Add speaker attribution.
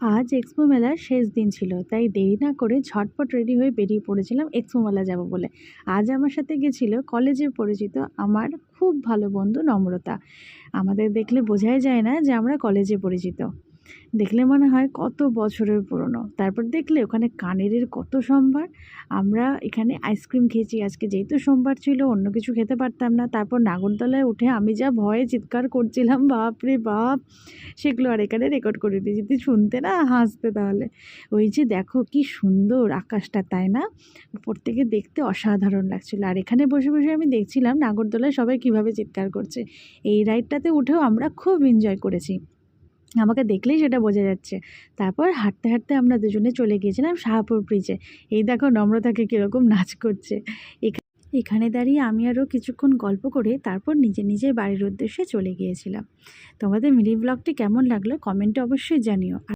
Speaker 1: আজ এক্সপো মেলার শেষ দিন ছিল, তাই দেরি না করে ঝটপট রেডি হয়ে বেরিয়ে পড়েছিলাম এক্সপো মেলা যাব বলে। আজ আমার সাথে গেছিল কলেজের পরিচিত আমার খুব ভালো বন্ধু নম্রতা। আমাদের দেখলে বোঝাই যায় না যে আমরা কলেজে পরিচিত। দেখলে মনে হয় কত বছরের পুরনো। তারপর দেখলে ওখানে কানেরের কত সম্ভার। আমরা এখানে আইসক্রিম খেয়েছি আজকে, যেহেতু সোমবার ছিল অন্য কিছু খেতে পারতাম না। তারপর নাগরদোলায় উঠে আমি যা ভয়ে চিৎকার করছিলাম, বাপ রে বাপ! সেগুলো আর এখানে রেকর্ড করে দিই, যদি শুনতে না হাসতে তাহলে। ওই যে দেখো কি সুন্দর আকাশটা, তাই না? উপর থেকে দেখতে অসাধারণ লাগছিল। আর এখানে বসে বসে আমি দেখছিলাম নাগরদোলায় সবাই কীভাবে চিৎকার করছে। এই রাইডটাতে উঠেও আমরা খুব এনজয় করেছি, আমাকে দেখলেই সেটা বোঝা যাচ্ছে। তারপর হাঁটতে হাঁটতে আমরা দুজনে চলে গিয়েছিলাম শাহপুর ব্রিজে। এই দেখো নম্রতাকে কীরকম নাচ করছে। এখানে দাঁড়িয়ে আমি আরও কিছুক্ষণ গল্প করে তারপর নিজের বাড়ির উদ্দেশ্যে চলে গিয়েছিলাম। তোমাদের মিনি ব্লগটি কেমন লাগলো কমেন্টে অবশ্যই জানিও।